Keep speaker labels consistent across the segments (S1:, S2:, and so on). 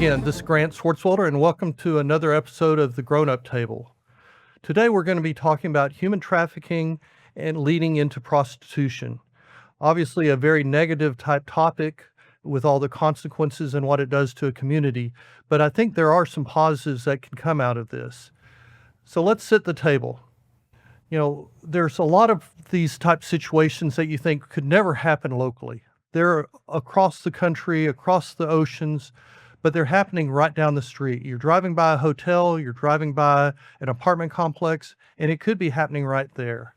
S1: again. This is Grant Swartzwelder, and welcome to another episode of the Grown Up Table. Today, we're going to be talking about human trafficking and leading into prostitution. Obviously, a very negative type topic with all the consequences and what it does to a community, but I think there are some positives that can come out of this. So let's set the table. You know, there's a lot of these type situations that you think could never happen locally. They're across the country, across the oceans, but they're happening right down the street. You're driving by a hotel, you're driving by an apartment complex, and it could be happening right there.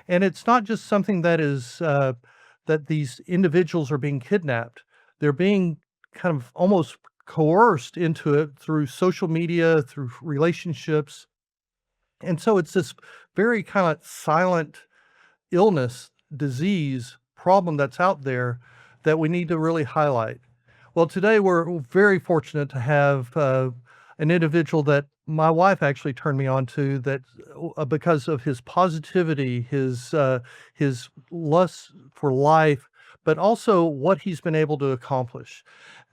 S1: And it's not just something that is that these individuals are being kidnapped. They're being kind of almost coerced into it through social media, through relationships. And so it's this very kind of silent illness, disease, problem that's out there that we need to really highlight. Well, today we're very fortunate to have an individual that my wife actually turned me on to, that because of his positivity, his lust for life, but also what he's been able to accomplish.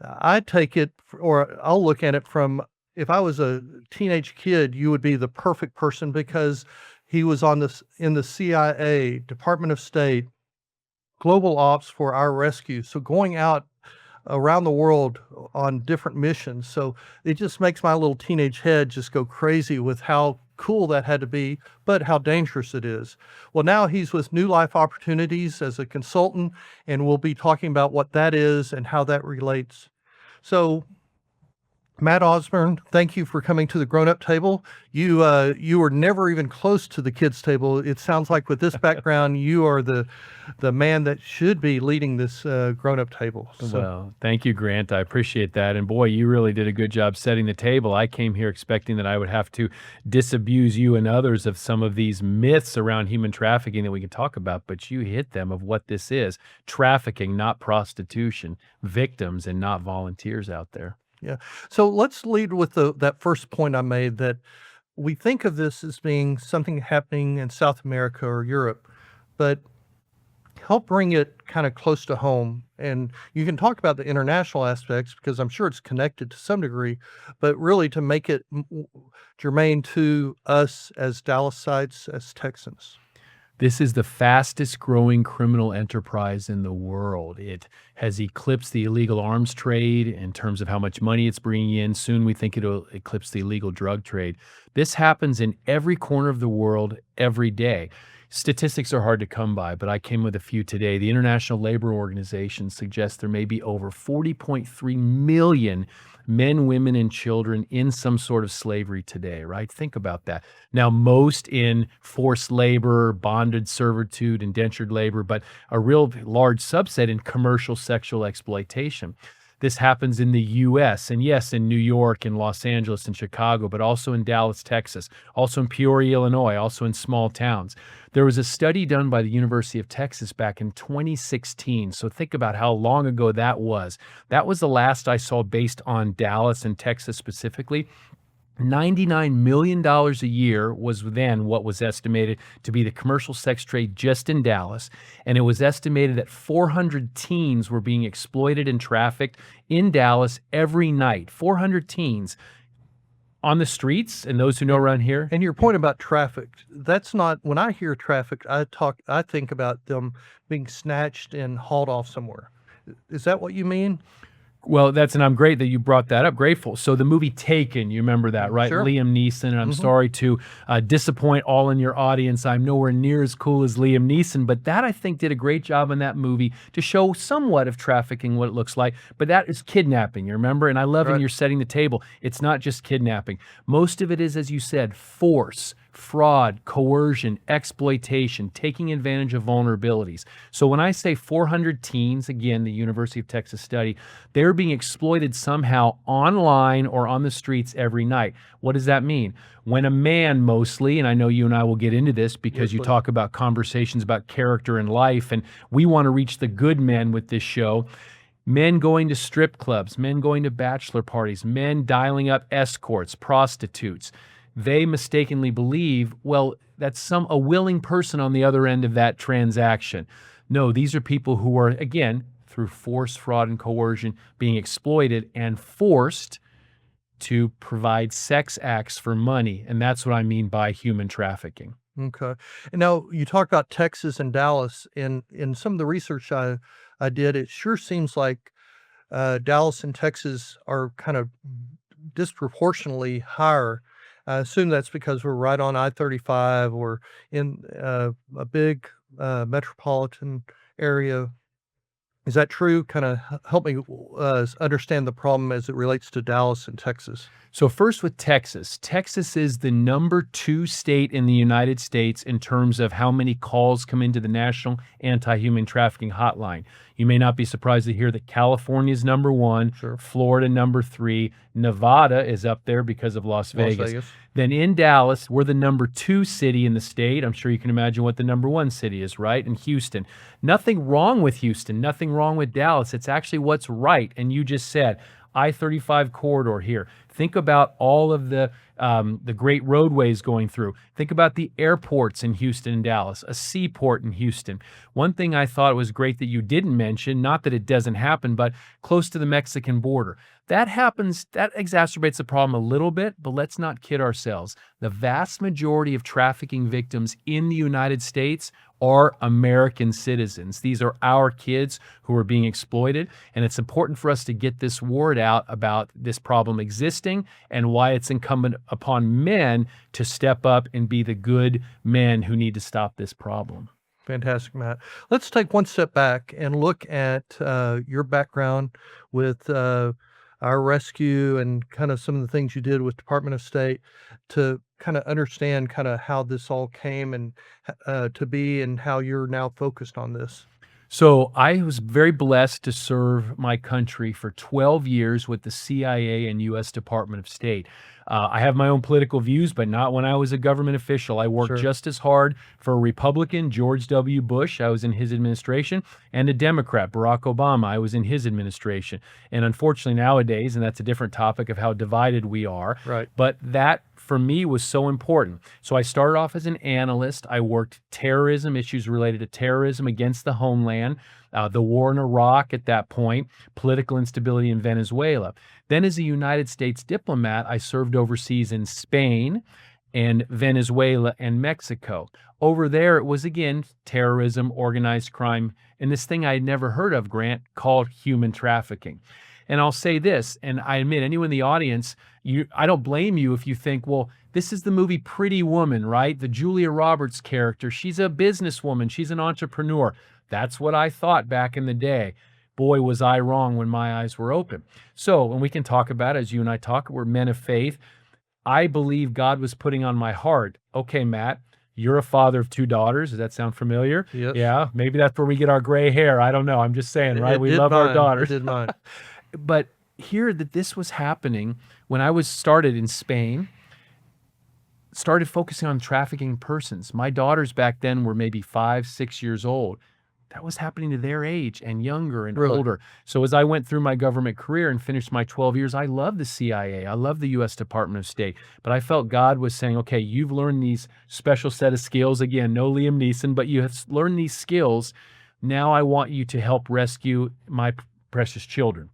S1: I take it, or I'll look at it from, if I was a teenage kid, you would be the perfect person because he was in the CIA, Department of State, global ops for our rescue. So going out around the world on different missions. So it just makes my little teenage head just go crazy with how cool that had to be, but how dangerous it is. Well, now he's with New Life Opportunities as a consultant, and we'll be talking about what that is and how that relates. So Matt Osborne, thank you for coming to the Grown Up Table. You were never even close to the kids table. It sounds like with this background, you are the man that should be leading this Grown Up Table. So.
S2: Well, thank you, Grant. I appreciate that. And boy, you really did a good job setting the table. I came here expecting that I would have to disabuse you and others of some of these myths around human trafficking that we can talk about, but you hit them of what this is. Trafficking, not prostitution. Victims and not volunteers out there.
S1: Yeah. So let's lead with that first point I made, that we think of this as being something happening in South America or Europe, but help bring it kind of close to home. And you can talk about the international aspects because I'm sure it's connected to some degree, but really to make it germane to us as Dallasites, as Texans.
S2: This is the fastest growing criminal enterprise in the world. It has eclipsed the illegal arms trade in terms of how much money it's bringing in. Soon we think it'll eclipse the illegal drug trade. This happens in every corner of the world every day. Statistics are hard to come by, but I came with a few today. The International Labor Organization suggests there may be over 40.3 million men, women, and children in some sort of slavery today, right? Think about that. Now, most in forced labor, bonded servitude, indentured labor, but a real large subset in commercial sexual exploitation. This happens in the U.S. and yes, in New York and Los Angeles and Chicago, but also in Dallas, Texas, also in Peoria, Illinois, also in small towns. There was a study done by the University of Texas back in 2016. So think about how long ago that was. That was the last I saw based on Dallas and Texas specifically. $99 million a year was then what was estimated to be the commercial sex trade just in Dallas. And it was estimated that 400 teens were being exploited and trafficked in Dallas every night. 400 teens on the streets, and those who know around here.
S1: And your point about trafficked, that's not, when I hear trafficked, I think about them being snatched and hauled off somewhere. Is that what you mean?
S2: Well, and I'm great that you brought that up. Grateful. So the movie Taken, you remember that, right?
S1: Sure.
S2: Liam Neeson, and I'm sorry to disappoint all in your audience. I'm nowhere near as cool as Liam Neeson, but that I think did a great job in that movie to show somewhat of trafficking, what it looks like. But that is kidnapping, you remember? And I love when you're setting the table. It's not just kidnapping. Most of it is, as you said, force, fraud, coercion, exploitation, taking advantage of vulnerabilities. So when I say 400 teens, again, the University of Texas study, they're being exploited somehow online or on the streets every night. What does that mean? When a man mostly, and I know you and I will get into this because you talk about conversations about character and life, and we want to reach the good men with this show. Men going to strip clubs, men going to bachelor parties, men dialing up escorts, prostitutes. They mistakenly believe, well, that's a willing person on the other end of that transaction. No, these are people who are, again, through force, fraud, and coercion, being exploited and forced to provide sex acts for money. And that's what I mean by human trafficking.
S1: Okay. And now you talk about Texas and Dallas. In some of the research I did, it sure seems like Dallas and Texas are kind of disproportionately higher. I assume that's because we're right on I-35 or in a big metropolitan area. Is that true? Kind of help me understand the problem as it relates to Dallas and Texas.
S2: So first with Texas. Texas is the #2 state in the United States in terms of how many calls come into the National Anti-Human Trafficking Hotline. You may not be surprised to hear that California is #1,
S1: Sure.
S2: Florida #3, Nevada is up there because of Las Vegas. Then in Dallas, we're the #2 city in the state. I'm sure you can imagine what the #1 city is, right? In Houston. Nothing wrong with Houston, nothing wrong with Dallas. It's actually what's right. And you just said, I-35 corridor here. Think about all of the great roadways going through. Think about the airports in Houston and Dallas, a seaport in Houston. One thing I thought was great that you didn't mention, not that it doesn't happen, but close to the Mexican border. That happens, that exacerbates the problem a little bit, but let's not kid ourselves. The vast majority of trafficking victims in the United States are American citizens. These are our kids who are being exploited, and it's important for us to get this word out about this problem existing and why it's incumbent upon men to step up and be the good men who need to stop this problem.
S1: Fantastic, Matt. Let's take one step back and look at your background with our rescue and kind of some of the things you did with Department of State to kind of understand kind of how this all came and to be and how you're now focused on this.
S2: So I was very blessed to serve my country for 12 years with the CIA and U.S. Department of State. I have my own political views, but not when I was a government official. I worked
S1: Sure.
S2: just as hard for a Republican, George W. Bush. I was in his administration, and a Democrat, Barack Obama. I was in his administration. And unfortunately nowadays, and that's a different topic of how divided we are,
S1: Right.
S2: but that for me was so important. So I started off as an analyst. I worked terrorism, issues related to terrorism against the homeland, the war in Iraq at that point, political instability in Venezuela. Then as a United States diplomat, I served overseas in Spain and Venezuela and Mexico. Over there, it was again, terrorism, organized crime, and this thing I had never heard of, Grant, called human trafficking. And I'll say this, and I admit anyone in the audience, I don't blame you if you think, well, this is the movie Pretty Woman, right? The Julia Roberts character. She's a businesswoman. She's an entrepreneur. That's what I thought back in the day. Boy, was I wrong when my eyes were open. So, and we can talk about it, as you and I talk, we're men of faith. I believe God was putting on my heart, okay, Matt, you're a father of 2 daughters. Does that sound familiar?
S1: Yes.
S2: Yeah, maybe that's where we get our gray hair. I don't know. I'm just saying, right? We love our daughters.
S1: It did mine.
S2: But here that this was happening when I was started in Spain, started focusing on trafficking persons. My daughters back then were maybe 5, 6 years old. That was happening to their age and younger and
S1: Really?
S2: older. So as I went through my government career and finished my 12 years, I love the CIA. I love the U.S. Department of State. But I felt God was saying, okay, you've learned these special set of skills. Again, no Liam Neeson, but you have learned these skills. Now I want you to help rescue my precious children.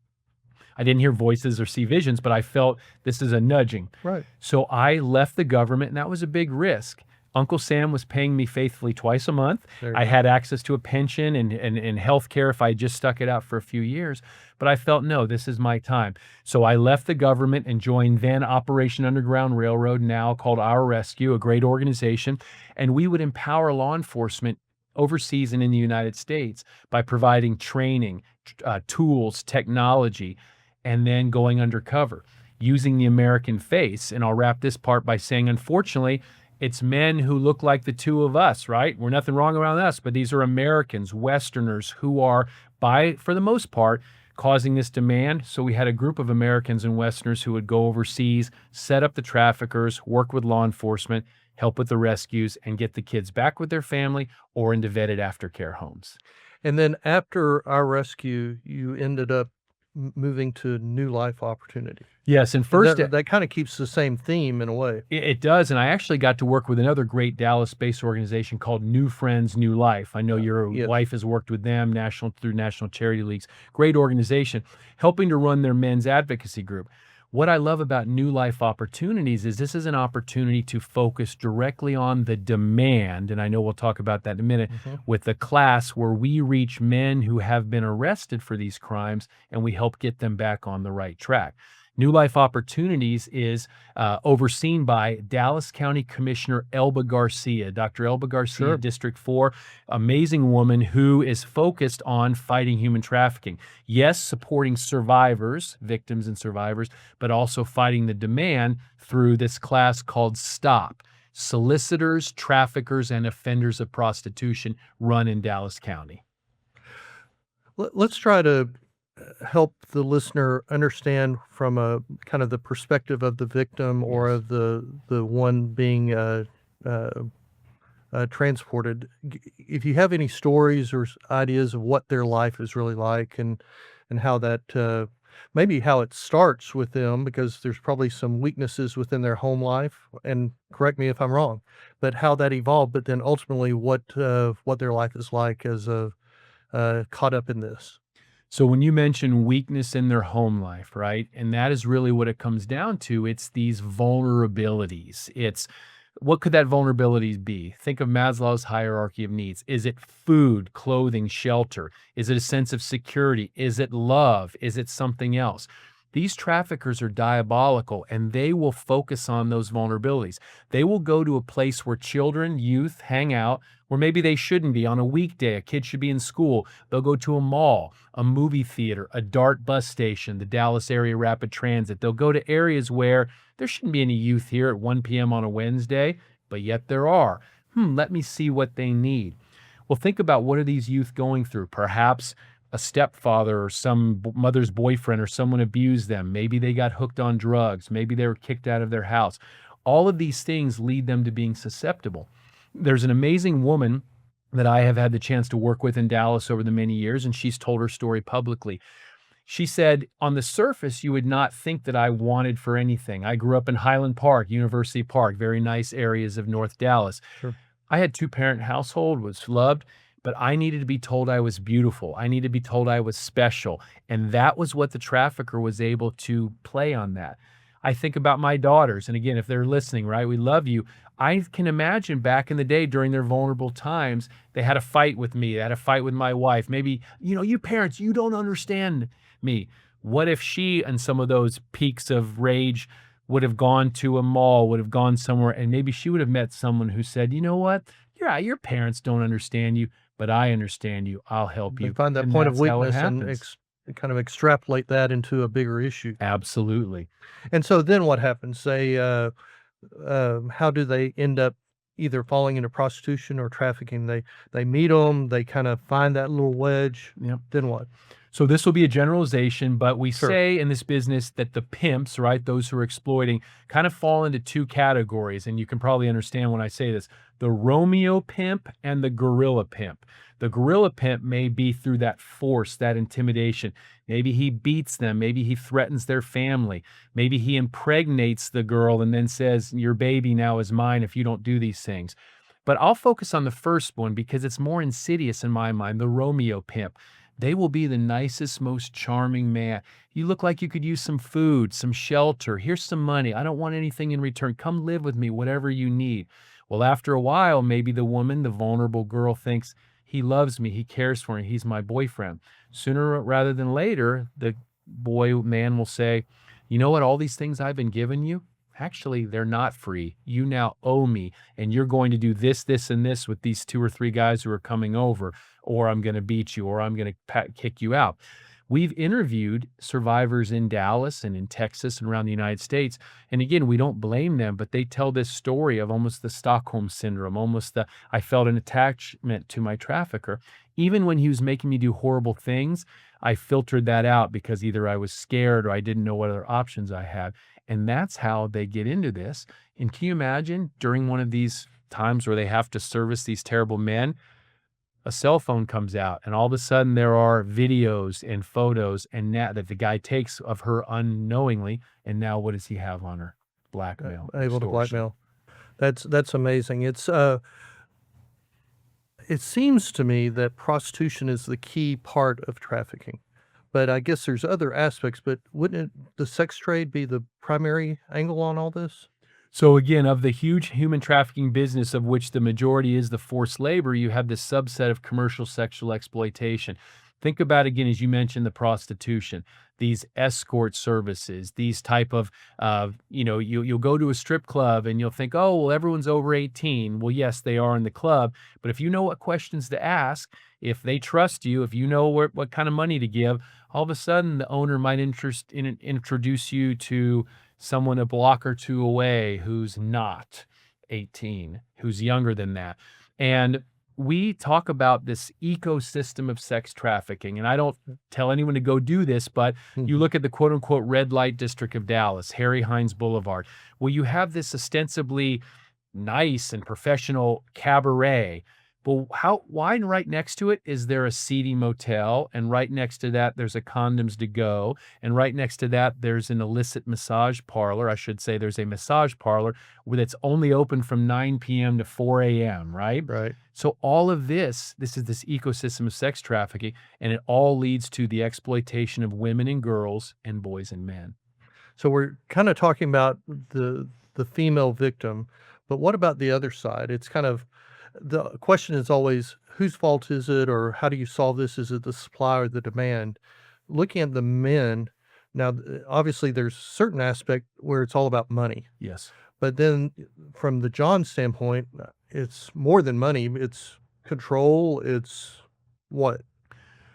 S2: I didn't hear voices or see visions, but I felt this is a nudging.
S1: Right.
S2: So I left the government, and that was a big risk. Uncle Sam was paying me faithfully twice a month. I had access to a pension and health care if I just stuck it out for a few years. But I felt, no, this is my time. So I left the government and joined then Operation Underground Railroad, now called Our Rescue, a great organization. And we would empower law enforcement overseas and in the United States by providing training, tools, technology, and then going undercover using the American face. And I'll wrap this part by saying, unfortunately, it's men who look like the two of us, right? We're nothing wrong around us, but these are Americans, Westerners, who are, for the most part, causing this demand. So we had a group of Americans and Westerners who would go overseas, set up the traffickers, work with law enforcement, help with the rescues, and get the kids back with their family or into vetted aftercare homes.
S1: And then after Our Rescue, you ended up moving to New Life Opportunity.
S2: Yes, and first
S1: that kind of keeps the same theme in a way.
S2: It does, and I actually got to work with another great Dallas-based organization called New Friends, New Life. I know your wife has worked with them through national charity leagues. Great organization, helping to run their men's advocacy group. What I love about New Life Opportunities is this is an opportunity to focus directly on the demand, and I know we'll talk about that in a minute,
S1: Mhm.
S2: with the class where we reach men who have been arrested for these crimes and we help get them back on the right track. New Life Opportunities is overseen by Dallas County Commissioner Elba Garcia, Dr. Elba Garcia,
S1: Sure.
S2: District 4, amazing woman who is focused on fighting human trafficking. Yes, supporting survivors, victims and survivors, but also fighting the demand through this class called STOP, Solicitors, Traffickers, and Offenders of Prostitution, run in Dallas County.
S1: Let's try to help the listener understand from a kind of the perspective of the victim or
S2: Yes.
S1: of the one being uh, transported. If you have any stories or ideas of what their life is really like, and how that maybe how it starts with them, because there's probably some weaknesses within their home life. And correct me if I'm wrong, but how that evolved. But then ultimately, what their life is like as a caught up in this.
S2: So when you mention weakness in their home life, right? And that is really what it comes down to. It's these vulnerabilities. It's what could that vulnerabilities be? Think of Maslow's hierarchy of needs. Is it food, clothing, shelter? Is it a sense of security? Is it love? Is it something else? These traffickers are diabolical and they will focus on those vulnerabilities. They will go to a place where children, youth hang out, where maybe they shouldn't be on a weekday. A kid should be in school. They'll go to a mall, a movie theater, a DART bus station, the Dallas Area Rapid Transit. They'll go to areas where there shouldn't be any youth here at 1 p.m. on a Wednesday, but yet there are. Let me see what they need. Well, think about what are these youth going through? Perhaps a stepfather or some mother's boyfriend or someone abused them. Maybe they got hooked on drugs. Maybe they were kicked out of their house. All of these things lead them to being susceptible. There's an amazing woman that I have had the chance to work with in Dallas over the many years, and she's told her story publicly. She said, on the surface, you would not think that I wanted for anything. I grew up in Highland Park, University Park, very nice areas of North Dallas.
S1: Sure.
S2: I had two-parent household, was loved, but I needed to be told I was beautiful. I needed to be told I was special. And that was what the trafficker was able to play on that. I think about my daughters, and again, if they're listening, right, we love you. I can imagine back in the day during their vulnerable times, they had a fight with me, they had a fight with my wife. Maybe, you parents, you don't understand me. What if she, and some of those peaks of rage, would have gone to a mall, would have gone somewhere, and maybe she would have met someone who said, you know what, your parents don't understand you, but I understand you. I'll help
S1: They
S2: you.
S1: find that
S2: And
S1: point of
S2: that's how it
S1: weakness and
S2: happens.
S1: kind of extrapolate that into a bigger issue.
S2: Absolutely.
S1: And so then what happens? How do they end up either falling into prostitution or trafficking? They meet them, they kind of find that little wedge.
S2: Yep.
S1: Then what?
S2: So this will be a generalization, but we
S1: Sure.
S2: say in this business that the pimps, right, those who are exploiting, kind of fall into two categories. And you can probably understand when I say this: the Romeo pimp and the gorilla pimp. The gorilla pimp may be through that force, that intimidation. Maybe he beats them. Maybe he threatens their family. Maybe he impregnates the girl and then says, your baby now is mine if you don't do these things. But I'll focus on the first one because it's more insidious in my mind, the Romeo pimp. They will be the nicest, most charming man. You look like you could use some food, some shelter. Here's some money. I don't want anything in return. Come live with me, whatever you need. Well, after a while, maybe the woman, the vulnerable girl, thinks, he loves me, he cares for me, he's my boyfriend. Sooner rather than later, the man will say, you know what, all these things I've been giving you, actually, they're not free. You now owe me, and you're going to do this, this, and this with these 2 or 3 guys who are coming over, or I'm going to beat you, or I'm going to kick you out. We've interviewed survivors in Dallas and in Texas and around the United States. And again, we don't blame them, but they tell this story of almost the Stockholm syndrome, almost the, I felt an attachment to my trafficker. Even when he was making me do horrible things, I filtered that out because either I was scared or I didn't know what other options I had. And that's how they get into this. And can you imagine during one of these times where they have to service these terrible men, a cell phone comes out and all of a sudden there are videos and photos and that the guy takes of her unknowingly. And now what does he have on her? Blackmail.
S1: Able to
S2: extortion.
S1: blackmail. That's amazing. It seems to me that prostitution is the key part of trafficking, but I guess there's other aspects, but wouldn't the sex trade be the primary angle on all this?
S2: So again, of the huge human trafficking business of which the majority is the forced labor, you have this subset of commercial sexual exploitation. Think about again, as you mentioned, the prostitution, these escort services, these type of, you'll go to a strip club and you'll think, oh, well, everyone's over 18. Well, yes, they are in the club, but if you know what questions to ask, if they trust you, if you know what kind of money to give, all of a sudden the owner might introduce you to someone a block or two away who's not 18, who's younger than that. And we talk about this ecosystem of sex trafficking. And I don't tell anyone to go do this, but you
S1: Mhm.
S2: look at the quote unquote red light district of Dallas, Harry Hines Boulevard, where you have this ostensibly nice and professional cabaret. But why right next to it is there a seedy motel? And right next to that, there's a condoms to go. And right next to that, there's an illicit massage parlor. I should say there's a massage parlor that's only open from 9 p.m. to 4 a.m., right?
S1: Right.
S2: So all of this is this ecosystem of sex trafficking, and it all leads to the exploitation of women and girls and boys and men.
S1: So we're kind of talking about the female victim, but what about the other side? It's kind of the question is always whose fault is it, or how do you solve this? Is it the supply or the demand? Looking at the men, now obviously there's certain aspect where it's all about money,
S2: Yes.
S1: but then from the John standpoint, it's more than money. It's control. It's what?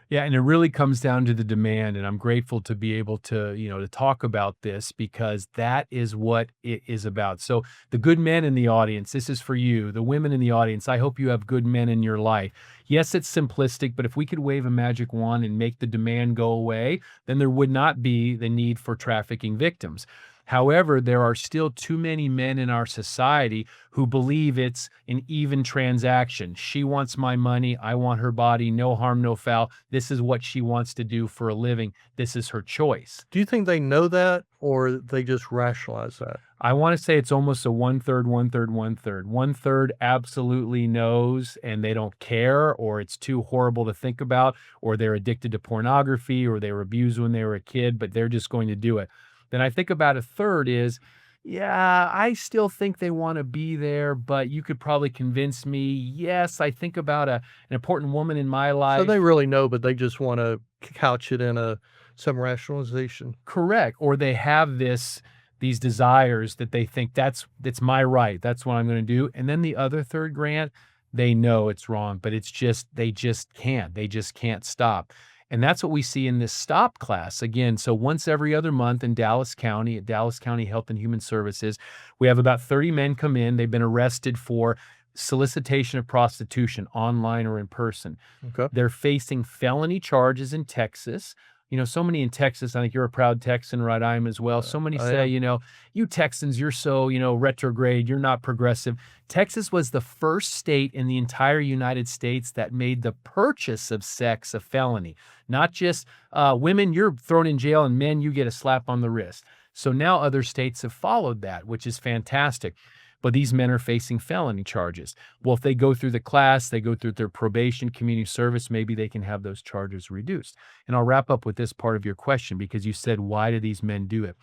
S2: Yeah, and it really comes down to the demand, and I'm grateful to be able to, to talk about this because that is what it is about. So, the good men in the audience, this is for you. The women in the audience, I hope you have good men in your life. Yes, it's simplistic, but if we could wave a magic wand and make the demand go away, then there would not be the need for trafficking victims. However, there are still too many men in our society who believe it's an even transaction. She wants my money. I want her body. No harm, no foul. This is what she wants to do for a living. This is her choice.
S1: Do you think they know that, or they just rationalize that?
S2: I want to say it's almost a one third, one third, one third. One third absolutely knows and they don't care, or it's too horrible to think about, or they're addicted to pornography, or they were abused when they were a kid, but they're just going to do it. Then I think about a third is, yeah, I still think they want to be there, but you could probably convince me. Yes, I think about an important woman in my
S1: So
S2: life.
S1: they really know, but they just want to couch it in some rationalization.
S2: Correct. Or they have these desires that they think that's my right. That's what I'm going to do. And then the other third, Grant, they know it's wrong, but it's just they just can't. They just can't stop. And that's what we see in this stop class. Again, so once every other month in Dallas County, at Dallas County Health and Human Services, we have about 30 men come in. They've been arrested for solicitation of prostitution, online or in person.
S1: Okay.
S2: They're facing felony charges in Texas. So many in Texas. I think you're a proud Texan, right? I am as well. So many
S1: I
S2: say,
S1: am.
S2: you Texans, you're so, retrograde. You're not progressive. Texas was the first state in the entire United States that made the purchase of sex a felony. Not just women, you're thrown in jail, and men, you get a slap on the wrist. So now other states have followed that, which is fantastic. But these men are facing felony charges. Well, if they go through the class, they go through their probation, community service, maybe they can have those charges reduced. And I'll wrap up with this part of your question because you said, why do these men do it?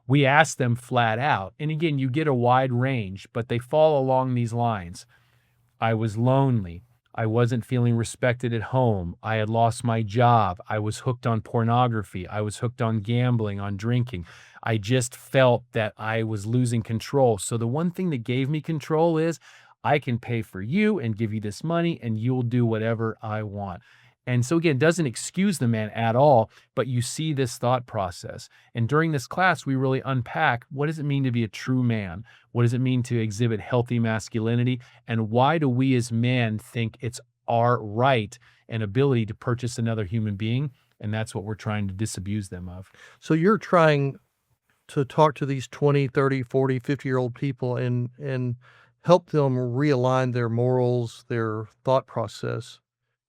S2: We ask them flat out. And again, you get a wide range, but they fall along these lines. I was lonely. I wasn't feeling respected at home. I had lost my job. I was hooked on pornography. I was hooked on gambling, on drinking. I just felt that I was losing control. So the one thing that gave me control is I can pay for you and give you this money and you'll do whatever I want. And so again, it doesn't excuse the man at all, but you see this thought process. And during this class, we really unpack what does it mean to be a true man? What does it mean to exhibit healthy masculinity? And why do we as men think it's our right and ability to purchase another human being? And that's what we're trying to disabuse them of.
S1: So you're trying to talk to these 20, 30, 40, 50-year-old people and help them realign their morals, their thought process.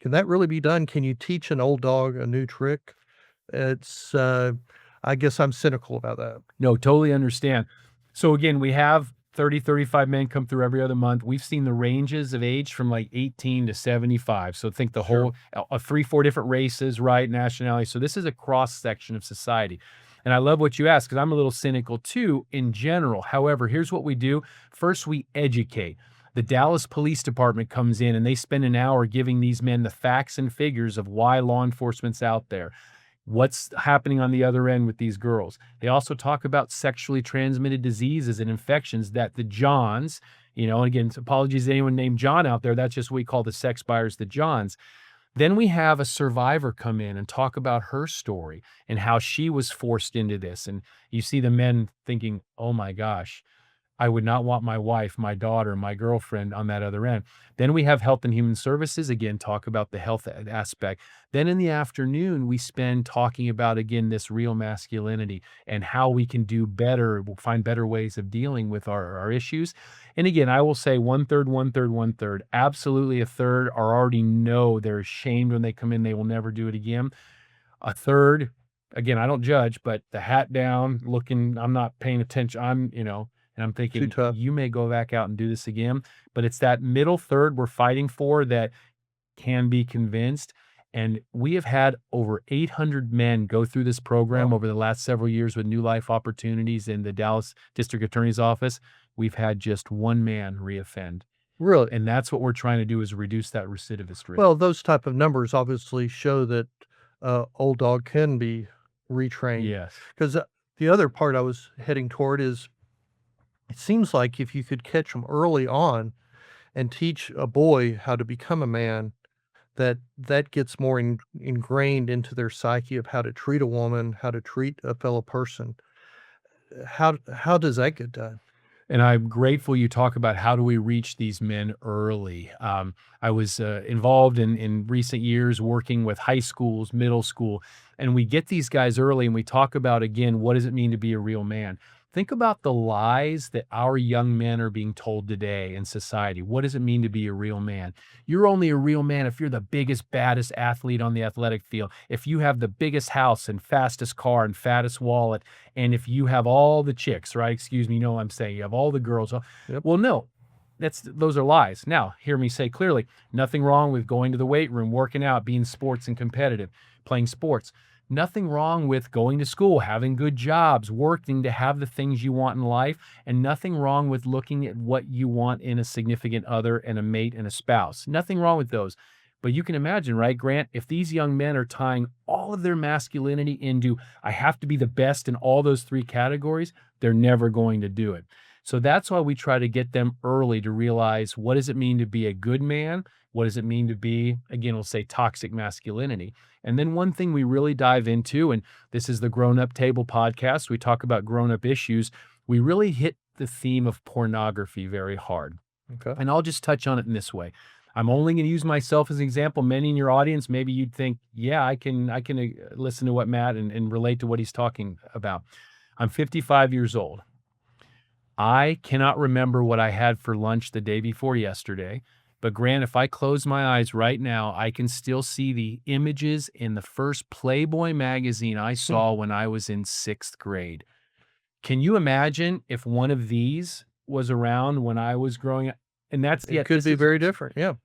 S1: Can that really be done? Can you teach an old dog a new trick? It's, I guess I'm cynical about that.
S2: No, totally understand. So again, we have 30, 35 men come through every other month. We've seen the ranges of age from like 18 to 75. So think the
S1: Sure.
S2: whole 3, 4 different races, right? Nationality. So this is a cross section of society. And I love what you asked because I'm a little cynical too in general. However, here's what we do. First, we educate. The Dallas Police Department comes in and they spend an hour giving these men the facts and figures of why law enforcement's out there. What's happening on the other end with these girls? They also talk about sexually transmitted diseases and infections that the Johns, and again, apologies to anyone named John out there. That's just what we call the sex buyers, the Johns. Then we have a survivor come in and talk about her story and how she was forced into this. And you see the men thinking, oh my gosh, I would not want my wife, my daughter, my girlfriend on that other end. Then we have Health and Human Services, again, talk about the health aspect. Then in the afternoon, we spend talking about, again, this real masculinity and how we can do better, we'll find better ways of dealing with our issues. And again, I will say 1/3, 1/3, 1/3. Absolutely a third are already know they're ashamed when they come in, they will never do it again. A third, again, I don't judge, but the hat down, looking, I'm not paying attention. And I'm
S1: Too
S2: thinking,
S1: tough.
S2: you may go back out and do this again. But it's that middle third we're fighting for that can be convinced. And we have had over 800 men go through this program
S1: Wow.
S2: over the last several years with New Life Opportunities in the Dallas District Attorney's Office. We've had just one man reoffend.
S1: Really?
S2: And that's what we're trying to do is reduce that recidivist risk.
S1: Well, those type of numbers obviously show that old dog can be retrained.
S2: Yes.
S1: Because the other part I was heading toward is it seems like if you could catch them early on and teach a boy how to become a man, that gets more ingrained into their psyche of how to treat a woman, how to treat a fellow person. How does that get done?
S2: And I'm grateful you talk about how do we reach these men early. I was involved in recent years working with high schools, middle school, and we get these guys early and we talk about, again, what does it mean to be a real man? Think about the lies that our young men are being told today in society. What does it mean to be a real man? You're only a real man if you're the biggest, baddest athlete on the athletic field, if you have the biggest house and fastest car and fattest wallet, and if you have all the chicks, right? Excuse me, you know what I'm saying? You have all the girls.
S1: Yep.
S2: Well, no, those are lies. Now, hear me say clearly, nothing wrong with going to the weight room, working out, being sports and competitive, playing sports. Nothing wrong with going to school, having good jobs, working to have the things you want in life, and nothing wrong with looking at what you want in a significant other and a mate and a spouse. Nothing wrong with those. But you can imagine, right, Grant, if these young men are tying all of their masculinity into, I have to be the best in all those three categories, they're never going to do it. So that's why we try to get them early to realize, what does it mean to be a good man? What does it mean to be, again, we'll say toxic masculinity. And then one thing we really dive into, and this is the Grown Up Table podcast, we talk about grown up issues. We really hit the theme of pornography very hard.
S1: Okay.
S2: And I'll just touch on it in this way. I'm only going to use myself as an example. Many in your audience, maybe you'd think, yeah, I can listen to what Matt and relate to what he's talking about. I'm 55 years old. I cannot remember what I had for lunch the day before yesterday. But Grant, if I close my eyes right now, I can still see the images in the first Playboy magazine I saw when I was in 6th grade. Can you imagine if one of these was around when I was growing up? And
S1: It could be very different. Yeah.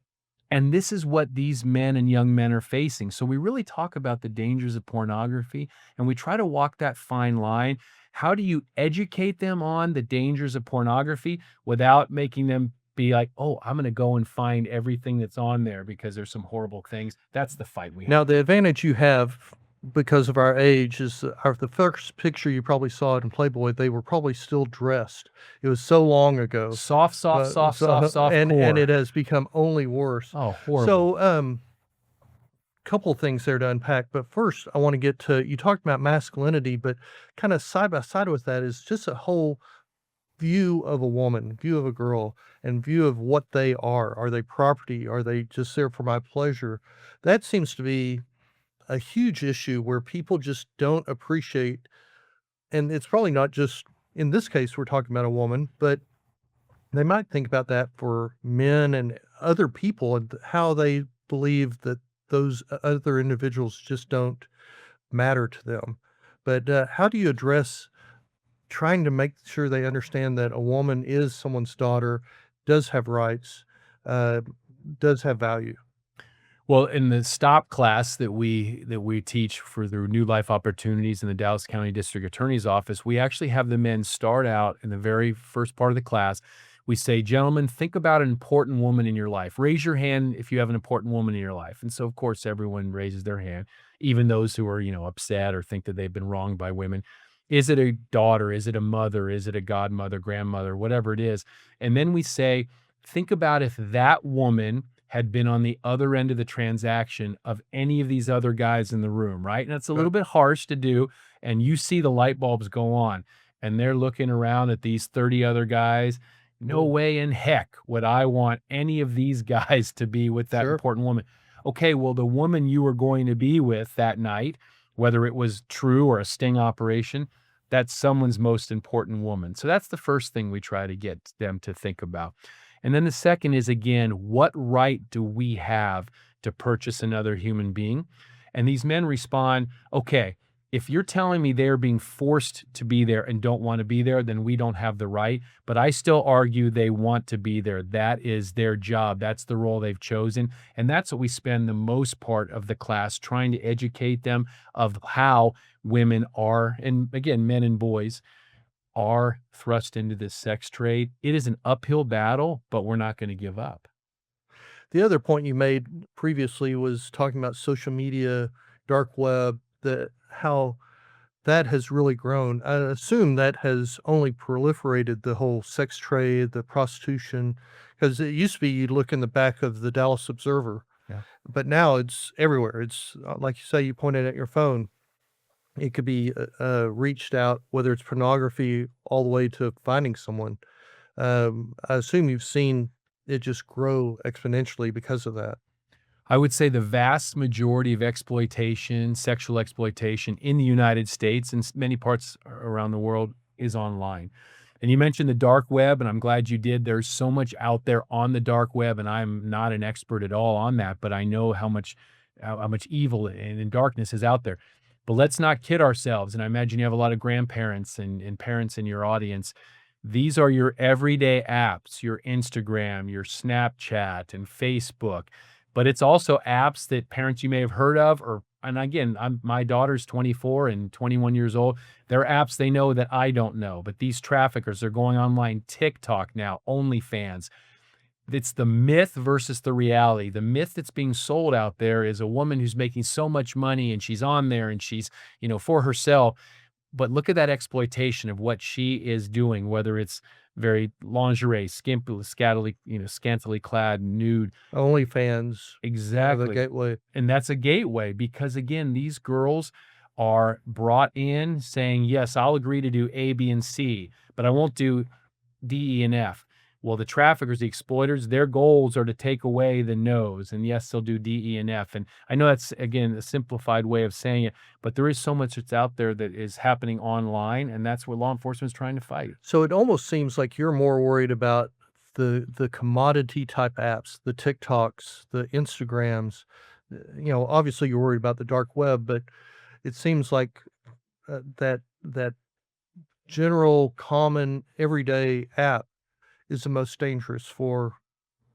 S2: and this is what these men and young men are facing. So we really talk about the dangers of pornography, and we try to walk that fine line. How do you educate them on the dangers of pornography without making them be like, oh, I'm going to go and find everything that's on there because there's some horrible things? That's the fight we have.
S1: Now, the advantage you have because of our age is the first picture you probably saw in Playboy, they were probably still dressed. It was so long ago.
S2: Soft,
S1: And
S2: core.
S1: it has become only worse.
S2: Oh, horrible.
S1: So, couple things there to unpack. But first, I want to get to you talked about masculinity, but kind of side by side with that is just a whole view of a woman, view of a girl, and view of what they are. Are they property? Are they just there for my pleasure? That seems to be a huge issue where people just don't appreciate, and it's probably not just in this case, we're talking about a woman, but they might think about that for men and other people and how they believe that those other individuals just don't matter to them. But how do you address trying to make sure they understand that a woman is someone's daughter, does have rights, uh, does have value.
S2: Well, in the STOP class that we teach for the New Life Opportunities in the Dallas County District Attorney's Office, we actually have the men start out in the very first part of the class. We say, "Gentlemen, think about an important woman in your life. Raise your hand if you have an important woman in your life." And so, of course, everyone raises their hand, even those who are, upset or think that they've been wronged by women. Is it a daughter? Is it a mother? Is it a godmother, grandmother, whatever it is? And then we say, think about if that woman had been on the other end of the transaction of any of these other guys in the room, right? And it's a
S1: Right.
S2: little bit harsh to do. And you see the light bulbs go on, and they're looking around at these 30 other guys. No
S1: Mm,
S2: way in heck would I want any of these guys to be with that
S1: sure.
S2: important woman. Okay, well, the woman you were going to be with that night, whether it was true or a sting operation, that's someone's most important woman. So that's the first thing we try to get them to think about. And then the second is, again, what right do we have to purchase another human being? And these men respond, okay, if you're telling me they're being forced to be there and don't want to be there, then we don't have the right. But I still argue they want to be there. That is their job. That's the role they've chosen. And that's what we spend the most part of the class trying to educate them of how women are, and again, men and boys are thrust into this sex trade. It is an uphill battle, but we're not going to give up.
S1: The other point you made previously was talking about social media, dark web, that how that has really grown. I assume that has only proliferated the whole sex trade, the prostitution, because it used to be you'd look in the back of the Dallas Observer,
S2: Yeah.
S1: but now it's everywhere. It's like you say, you pointed at your phone. It could be reached out, whether it's pornography all the way to finding someone. I assume you've seen it just grow exponentially because of that.
S2: I would say the vast majority of exploitation, sexual exploitation in the United States and many parts around the world is online. And you mentioned the dark web, and I'm glad you did. There's so much out there on the dark web, and I'm not an expert at all on that, but I know how much evil and darkness is out there. But let's not kid ourselves. And I imagine you have a lot of grandparents and parents in your audience. These are your everyday apps, your Instagram, your Snapchat, and Facebook. But it's also apps that parents you may have heard of, or and again, my daughter's 24 and 21 years old. They're apps they know that I don't know. But these traffickers are going online, TikTok now, OnlyFans. It's the myth versus the reality. The myth that's being sold out there is a woman who's making so much money and she's on there and she's, for herself. But look at that exploitation of what she is doing, whether it's very lingerie, scantily clad, nude.
S1: OnlyFans, the
S2: Exactly.
S1: gateway.
S2: And that's a gateway because, again, these girls are brought in saying, yes, I'll agree to do A, B, and C, but I won't do D, E, and F. Well, the traffickers, the exploiters, their goals are to take away the no's. And yes, they'll do D, E, and F. And I know that's, again, a simplified way of saying it, but there is so much that's out there that is happening online. And that's what law enforcement is trying to fight.
S1: So it almost seems like you're more worried about the commodity type apps, the TikToks, the Instagrams. Obviously you're worried about the dark web, but it seems like that general, common, everyday app is the most dangerous for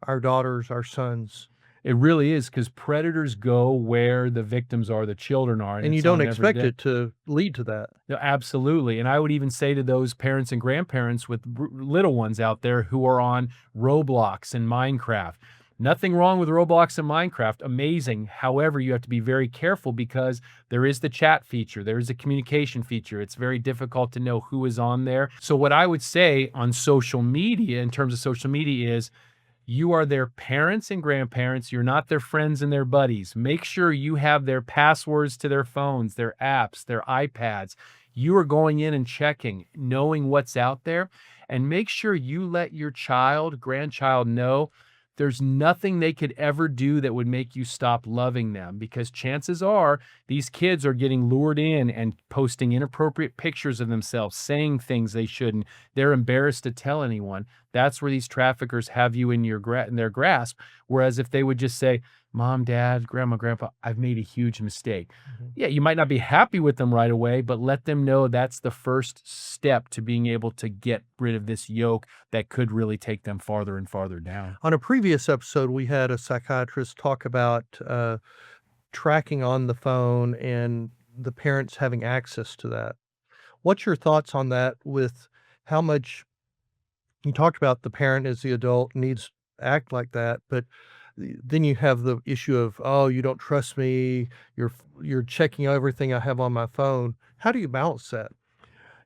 S1: our daughters, our sons,
S2: It really is because predators go where the victims are, the children are, and
S1: and you
S2: it's
S1: don't
S2: on every
S1: expect
S2: day.
S1: it to lead to that.
S2: No, absolutely, and I would even say to those parents and grandparents with little ones out there who are on Roblox and Minecraft, nothing wrong with Roblox and Minecraft, amazing. However, you have to be very careful because there is the chat feature, there is a communication feature. It's very difficult to know who is on there. So what I would say on social media, in terms of social media, is you are their parents and grandparents. You're not their friends and their buddies. Make sure you have their passwords to their phones, their apps, their iPads. You are going in and checking, knowing what's out there, and make sure you let your child, grandchild know there's nothing they could ever do that would make you stop loving them, because chances are these kids are getting lured in and posting inappropriate pictures of themselves, saying things they shouldn't. They're embarrassed to tell anyone. That's where these traffickers have you in in their grasp. Whereas if they would just say, "Mom, Dad, Grandma, Grandpa, I've made a huge mistake."
S1: Mhm.
S2: Yeah, you might not be happy with them right away, but let them know that's the first step to being able to get rid of this yoke that could really take them farther and farther down.
S1: On a previous episode, we had a psychiatrist talk about tracking on the phone and the parents having access to that. What's your thoughts on that with how much you talked about the parent as the adult needs to act like that, but then you have the issue of, "Oh, you don't trust me. You're checking everything I have on my phone." How do you balance that?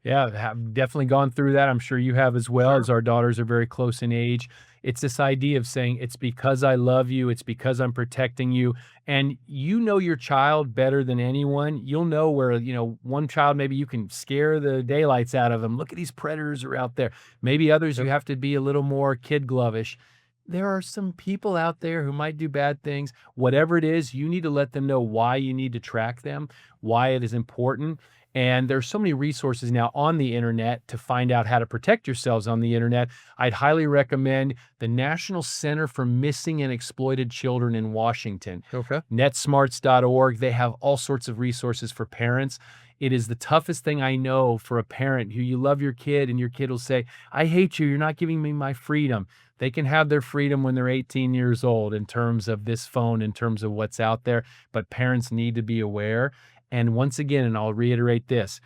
S2: Yeah, have definitely gone through that. I'm sure you have as well,
S1: Sure.
S2: as our daughters are very close in age. It's this idea of saying, it's because I love you, it's because I'm protecting you. And you know your child better than anyone. You'll know where, one child, maybe you can scare the daylights out of them. Look at these predators are out there. Maybe others, you
S1: Yep.
S2: have to be a little more kid glovish. There are some people out there who might do bad things. Whatever it is, you need to let them know why you need to track them, why it is important. And there's so many resources now on the internet to find out how to protect yourselves on the internet. I'd highly recommend the National Center for Missing and Exploited Children in Washington,
S1: Okay.
S2: netsmarts.org. They have all sorts of resources for parents. It is the toughest thing I know for a parent who you love your kid and your kid will say, "I hate you. You're not giving me my freedom." They can have their freedom when they're 18 years old in terms of this phone, in terms of what's out there, but parents need to be aware. And once again, and I'll reiterate this,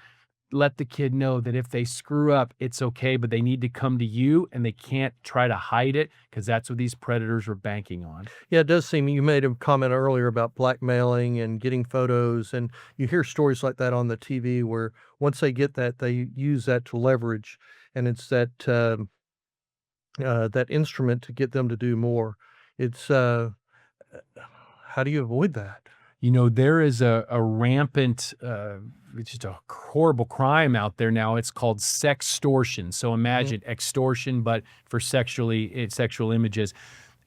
S2: let the kid know that if they screw up, it's okay, but they need to come to you and they can't try to hide it because that's what these predators are banking on.
S1: Yeah, it does seem you made a comment earlier about blackmailing and getting photos, and you hear stories like that on the TV where once they get that, they use that to leverage, and it's that instrument to get them to do more. It's how do you avoid that?
S2: There is a rampant, it's just a horrible crime out there now. It's called sextortion. So
S1: Mhm.
S2: imagine extortion, but for sexual images.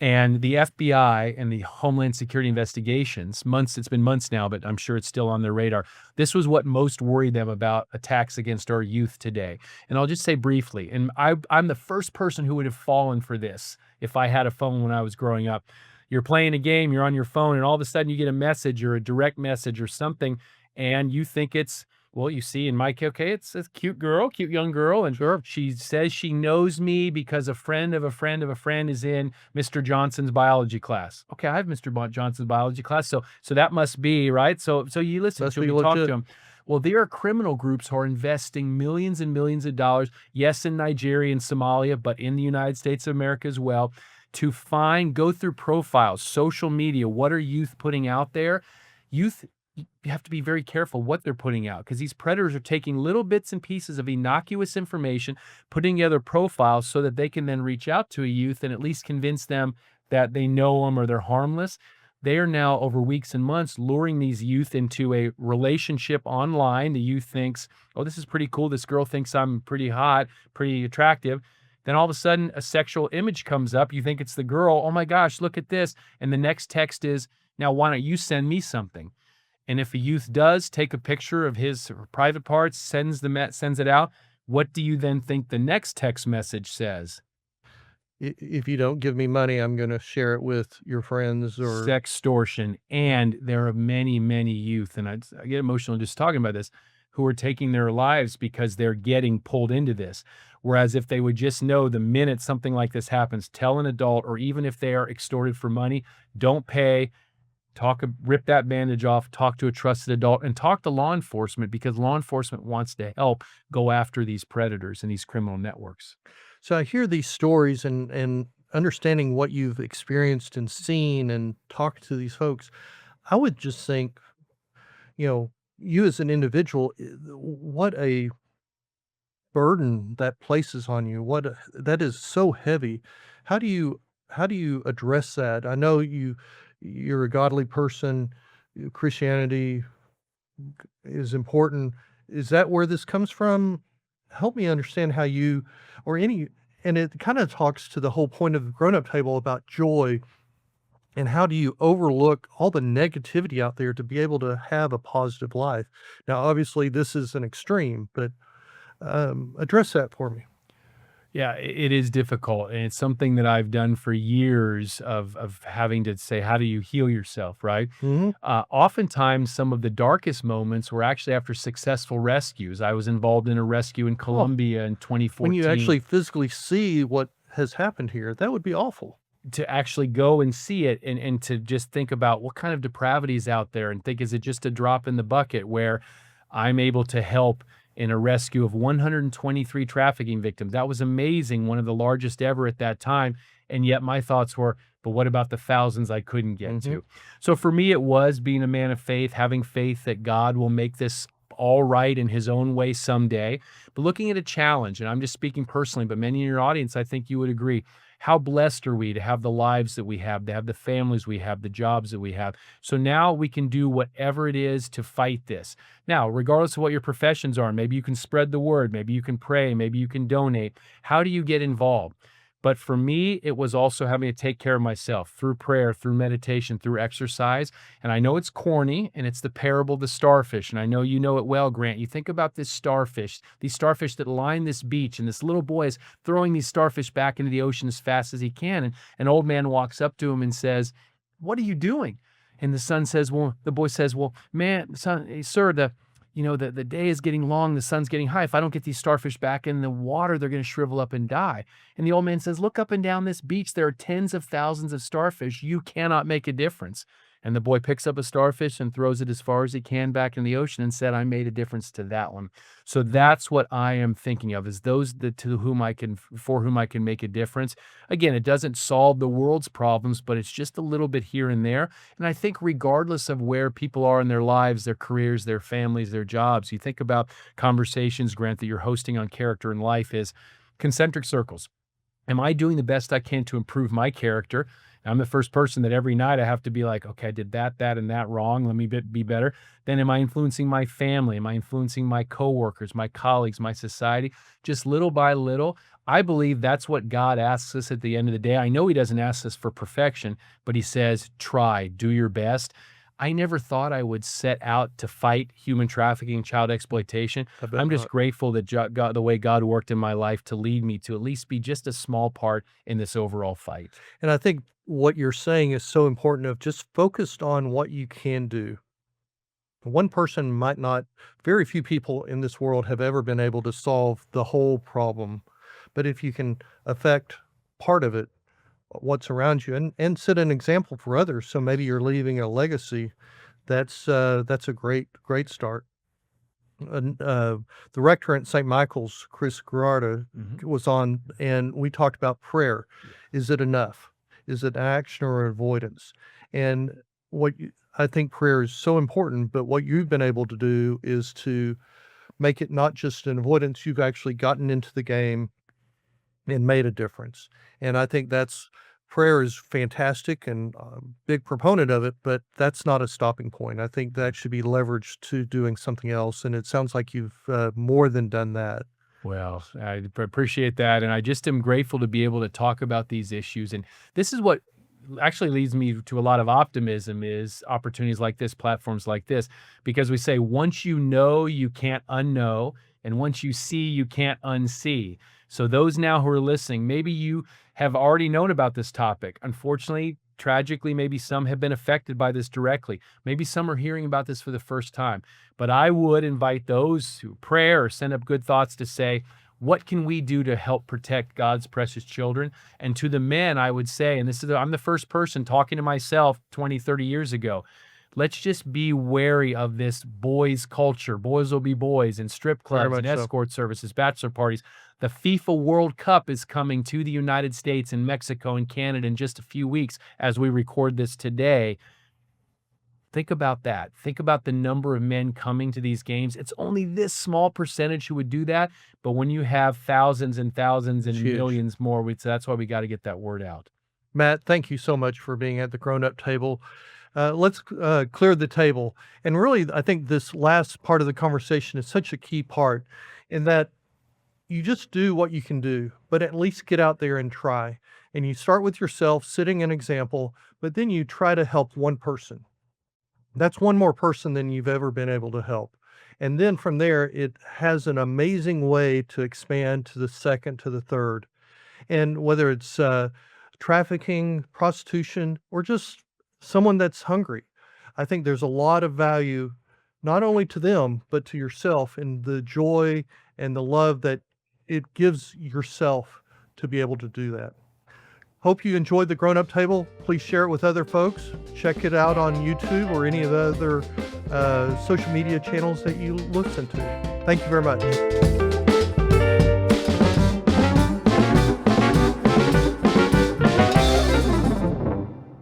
S2: And the FBI and the Homeland Security investigations, it's been months now, but I'm sure it's still on their radar. This was what most worried them about attacks against our youth today. And I'll just say briefly, and I'm the first person who would have fallen for this if I had a phone when I was growing up. You're playing a game, you're on your phone, and all of a sudden you get a message or a direct message or something, and you think well, you see in my case, okay, it's a cute girl, cute young girl, and
S1: Sure.
S2: she says she knows me because a friend of a friend of a friend is in Mr. Johnson's biology class. Okay, I have Mr. Johnson's biology class, so that must be right. So you listen
S1: Must
S2: to him,
S1: be
S2: you talk to
S1: legit.
S2: him. Well, there are criminal groups who are investing millions and millions of dollars, yes, in Nigeria and Somalia, but in the United States of America as well, to go through profiles, social media. What are youth putting out there? Youth, you have to be very careful what they're putting out because these predators are taking little bits and pieces of innocuous information, putting together profiles so that they can then reach out to a youth and at least convince them that they know them or they're harmless. They are now, over weeks and months, luring these youth into a relationship online. The youth thinks, "Oh, this is pretty cool. This girl thinks I'm pretty hot, pretty attractive." Then all of a sudden, a sexual image comes up. You think it's the girl. "Oh my gosh, look at this." And the next text is, "Now, why don't you send me something?" And if a youth does take a picture of his private parts, sends it out, what do you then think the next text message says?
S1: If you don't give me money, I'm gonna share it with your friends or
S2: Sextortion.
S1: yeah.
S2: And there are many, many youth, and I get emotional just talking about this, who are taking their lives because they're getting pulled into this. Whereas if they would just know the minute something like this happens, tell an adult, or even if they are extorted for money, don't pay, rip that bandage off, talk to a trusted adult, and talk to law enforcement because law enforcement wants to help go after these predators and these criminal networks.
S1: So I hear these stories and understanding what you've experienced and seen and talked to these folks, I would just think, you as an individual, what a burden that places on you. That is so heavy. How do you address that? I know you're a godly person. Christianity is important. Is that where this comes from? Help me understand how you or any and it kind of talks to the whole point of the grown-up table about joy and how do you overlook all the negativity out there to be able to have a positive life. Now, obviously, this is an extreme, but address that for me.
S2: Yeah, it is difficult, and it's something that I've done for years of having to say, "How do you heal yourself?" Right?
S1: Mhm.
S2: Oftentimes, some of the darkest moments were actually after successful rescues. I was involved in a rescue in
S1: Oh,
S2: Colombia in
S1: when you
S2: 2014.
S1: actually physically see what has happened here, that would be awful.
S2: To actually go and see it and to just think about what kind of depravity is out there and think, is it just a drop in the bucket where I'm able to help in a rescue of 123 trafficking victims? That was amazing, one of the largest ever at that time. And yet my thoughts were, but what about the thousands I couldn't get
S1: Mhm.
S2: to? So for me, it was being a man of faith, having faith that God will make this all right in his own way someday. But looking at a challenge, and I'm just speaking personally, but many in your audience, I think you would agree, how blessed are we to have the lives that we have, to have the families we have, the jobs that we have. So now we can do whatever it is to fight this. Now, regardless of what your professions are, maybe you can spread the word, maybe you can pray, maybe you can donate. How do you get involved? But for me, it was also having to take care of myself through prayer, through meditation, through exercise. And I know it's corny, and it's the parable of the starfish. And I know you know it well, Grant. You think about this starfish, these starfish that line this beach, and this little boy is throwing these starfish back into the ocean as fast as he can. And an old man walks up to him and says, "What are you doing?" And the boy says, "Well, man, son, sir, the day is getting long, the sun's getting high. If I don't get these starfish back in the water, they're going to shrivel up and die." And the old man says, "Look up and down this beach. There are tens of thousands of starfish. You cannot make a difference." And the boy picks up a starfish and throws it as far as he can back in the ocean and said, "I made a difference to that one." So that's what I am thinking of, is those for whom I can make a difference. Again, it doesn't solve the world's problems, but it's just a little bit here and there. And I think regardless of where people are in their lives, their careers, their families, their jobs, you think about conversations, Grant, that you're hosting on character in life is concentric circles. Am I doing the best I can to improve my character? I'm the first person that every night I have to be like, okay, I did that, and that wrong. Let me be better. Then am I influencing my family? Am I influencing my coworkers, my colleagues, my society? Just little by little. I believe that's what God asks us at the end of the day. I know he doesn't ask us for perfection, but he says, try, do your best. I never thought I would set out to fight human trafficking, child exploitation.
S1: I bet
S2: I'm just
S1: not.
S2: grateful that God, the way God worked in my life to lead me to at least be just a small part in this overall fight.
S1: And I think what you're saying is so important, of just focused on what you can do. One person might not, very few people in this world have ever been able to solve the whole problem. But if you can affect part of it, what's around you, and set an example for others, so maybe you're leaving a legacy, that's a great start. And, the rector at St. Michael's, Chris Gerardo,
S2: Mhm.
S1: was on, and we talked about prayer. Is it enough? Is it action or avoidance? And I think prayer is so important, but what you've been able to do is to make it not just an avoidance. You've actually gotten into the game and made a difference. And I think that's prayer is fantastic, and big proponent of it, but that's not a stopping point. I think that should be leveraged to doing something else. And it sounds like you've more than done that.
S2: Well, I appreciate that. And I just am grateful to be able to talk about these issues. And this is what actually leads me to a lot of optimism, is opportunities like this, platforms like this, because we say, once you know, you can't unknow. And once you see, you can't unsee. So those now who are listening, maybe you have already known about this topic. Unfortunately, tragically, maybe some have been affected by this directly. Maybe some are hearing about this for the first time. But I would invite those who pray or send up good thoughts to say, what can we do to help protect God's precious children? And to the men, I would say, and I'm the first person talking to myself 20, 30 years ago, let's just be wary of this boys culture. Boys will be boys in strip
S1: Very
S2: clubs and
S1: much so.
S2: escort services, bachelor parties. The FIFA World Cup is coming to the United States and Mexico and Canada in just a few weeks as we record this today. Think about that. Think about the number of men coming to these games. It's only this small percentage who would do that. But when you have thousands and thousands and
S1: It's huge.
S2: millions more, that's why we got to get that word out.
S1: Matt, thank you so much for being at the grown up table. Let's clear the table. And really, I think this last part of the conversation is such a key part, in that you just do what you can do, but at least get out there and try. And you start with yourself, setting an example, but then you try to help one person. That's one more person than you've ever been able to help. And then from there, it has an amazing way to expand to the second, to the third. And whether it's trafficking, prostitution, or just someone that's hungry, I think there's a lot of value, not only to them, but to yourself and the joy and the love that it gives yourself to be able to do that. Hope you enjoyed the Grown Up Table. Please share it with other folks. Check it out on YouTube or any of the other social media channels that you listen to. Thank you very much.